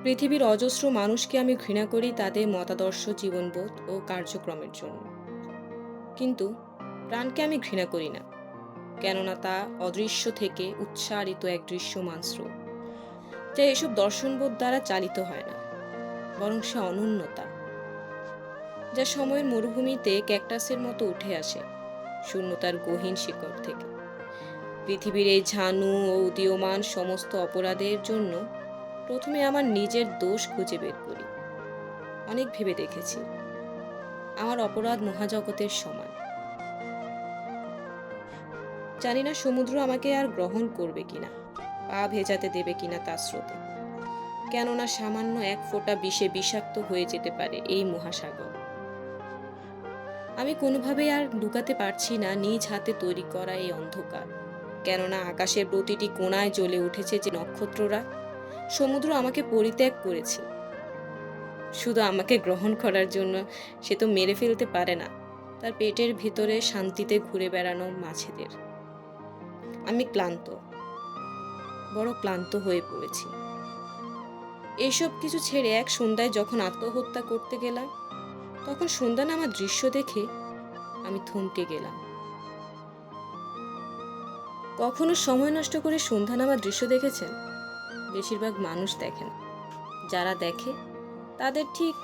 পৃথিবীর অজস্র মানুষকে আমি ঘৃণা করি তাদের মতাদর্শ, জীবনবোধ ও কার্যক্রমের জন্য। কিন্তু প্রাণকে আমি ঘৃণা করি না, কেননা তা অদৃশ্য থেকে উচ্চারিত এক দৃশ্যমান স্রোত, যা এসব দর্শনবোধ দ্বারা চালিত হয় না, বরং সে অনন্যতা, যা সময়ের মরুভূমিতে ক্যাকটাসের মতো উঠে আসে শূন্যতার গহীন শিকড় থেকে। পৃথিবীর এই ঝানু ও উদীয়মান সমস্ত অপরাধের জন্য প্রথমে আমার নিজের দোষ খুঁজে বের করি। অনেক ভেবে দেখেছি, আমার অপরাধ মহাজগতের সমান। জানি না সমুদ্র আমাকে আর গ্রহণ করবে কিনা, পা ভেজাতে দেবে কিনা তার স্রোতে, কেননা সামান্য এক ফোঁটা বিষে বিষাক্ত হয়ে যেতে পারে এই মহাসাগর। আমি কোনোভাবেই আর লুকাতে পারছি না নিজ হাতে তৈরি করা এই অন্ধকার, কেননা আকাশের প্রতিটি কোণায় জ্বলে উঠেছে যে নক্ষত্ররা। সমুদ্র আমাকে পরিত্যাগ করেছে শুধু আমাকে গ্রহণ করার জন্য। সে তো মেরে ফেলতে পারে না তার পেটের ভিতরে শান্তিতে ঘুরে বেড়ানো মাছেদের। আমি ক্লান্ত, বড় ক্লান্ত হয়ে পড়েছি। এইসব কিছু ছেড়ে এক সন্ধ্যায় যখন আত্মহত্যা করতে গেলাম, তখন সন্ধ্যা নামা দৃশ্য দেখে আমি থমকে গেলাম। কখনো সময় নষ্ট করে সন্ধ্যা নামা দৃশ্য দেখেছেন? বেশিরভাগ মানুষ দেখে না। যারা দেখে তাদের ঠিক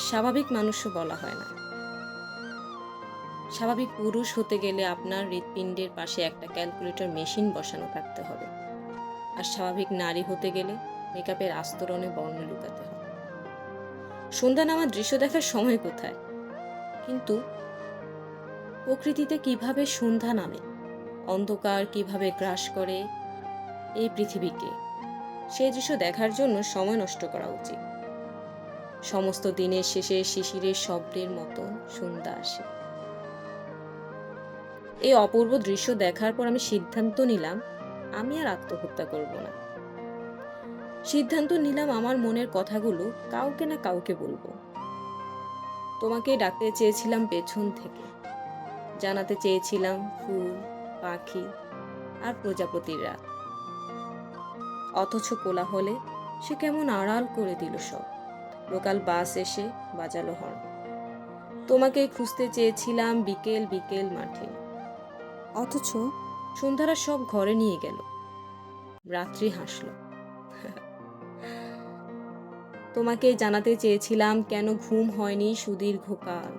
স্বাভাবিক মানুষও বলা হয় না। স্বাভাবিক পুরুষ হতে গেলে আপনার হৃৎপিণ্ডের পাশে একটা ক্যালকুলেটর মেশিন বসানো থাকতে হবে, আর স্বাভাবিক নারী হতে গেলে মেকআপের আস্তরণে বর্ণ লুকাতে হবে। সন্ধ্যা নামার দৃশ্য দেখার সময় কোথায়? কিন্তু প্রকৃতিতে কিভাবে সন্ধ্যা নামে, অন্ধকার কিভাবে গ্রাস করে এই পৃথিবীকে, সেই দৃশ্য দেখার জন্য সময় নষ্ট করা উচিত। সমস্ত দিনের শেষে শিশিরের শব্দের মতো সন্ধ্যা আসে। এই অপূর্ব দৃশ্য দেখার পর আমি সিদ্ধান্ত নিলাম আমি আর আত্মহত্যা করব না। সিদ্ধান্ত নিলাম আমার মনের কথাগুলো কাউকে না কাউকে বলবো। তোমাকে ডাকতে চেয়েছিলাম পেছন থেকে, জানাতে চেয়েছিলাম ফুল, পাখি আর প্রজাপতির রাত। অথচ কোলাহলে সে কেমন আড়াল করে দিল সব। লোকাল বাস এসে বাজালো হর্ন। তোমাকে খুঁজতে চেয়েছিলাম বিকেল বিকেল মাঠে, অথচ সন্ধ্যারা সব ঘরে নিয়ে গেল। রাত্রি হাসল। তোমাকে জানাতে চেয়েছিলাম কেন ঘুম হয়নি সুদীর্ঘকাল।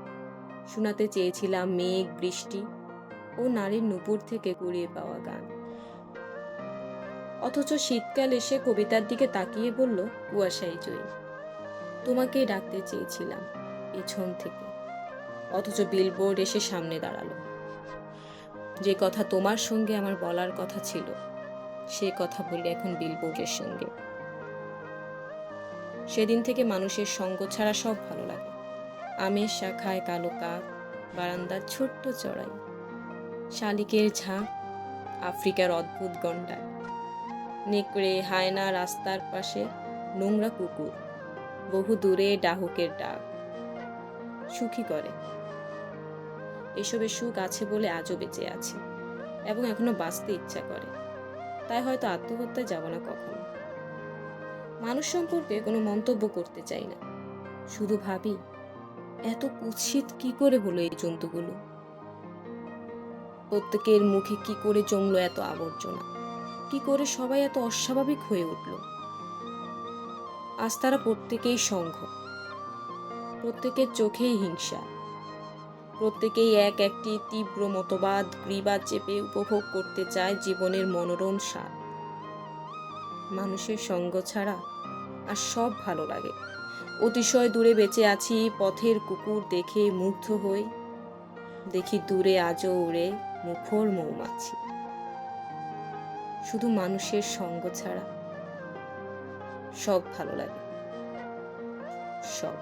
শোনাতে চেয়েছিলাম মেঘ, বৃষ্টি ও নারীর নুপুর থেকে কুড়িয়ে পাওয়া গান। অথচ শীতকাল এসে কবিতার দিকে তাকিয়ে বলল কুয়াশায় জয়ী। তোমাকে ডাকতে চেয়েছিলাম পেছন থেকে, অথচ বিলবোর্ড এসে সামনে দাঁড়ালো। যে কথা তোমার সঙ্গে আমার বলার কথা ছিল, সে কথা বলি এখন বিলবোর্ডের সঙ্গে। সেদিন থেকে মানুষের সঙ্গ ছাড়া সব ভালো লাগে। আমের শাখায় কালো কাক, বারান্দার ছোট্ট চড়াই, শালিকের ঝাঁক, আফ্রিকার অদ্ভুত গন্ডার, নেকড়ে, হায়না, রাস্তার পাশে নোংরা কুকুর, বহু দূরে ডাহুকের ডাক সুখী করে। এসবের সুখ আছে বলে আজও বেঁচে আছি এবং এখনো বাঁচতে ইচ্ছা করে। তাই হয়তো আত্মহত্যায় যাব না কখনো। মানুষ সম্পর্কে কোনো মন্তব্য করতে চাই না, শুধু ভাবি এত কুৎসিত কি করে হলো এই জন্তুগুলো। প্রত্যেকের মুখে কি করে জমলো এত আবর্জনা, কি করে সবাই এত অস্বাভাবিক হয়ে উঠল। আজ তারা প্রত্যেকেই সংঘ, প্রত্যেকের চোখেই হিংসা, প্রত্যেকেই এক একটি তীব্র মতবাদ গ্রীবা চেপে উপভোগ করতে চায় জীবনের মনোরম স্বাদ। মানুষের সঙ্গ ছাড়া আর সব ভালো লাগে। অতিশয় দূরে বেঁচে আছি পথের কুকুর দেখে মুগ্ধ হই, দেখি দূরে আজও উড়ে মুখর মৌমাছি। শুধু মানুষের সঙ্গ ছাড়া সব ভালো লাগে, সব।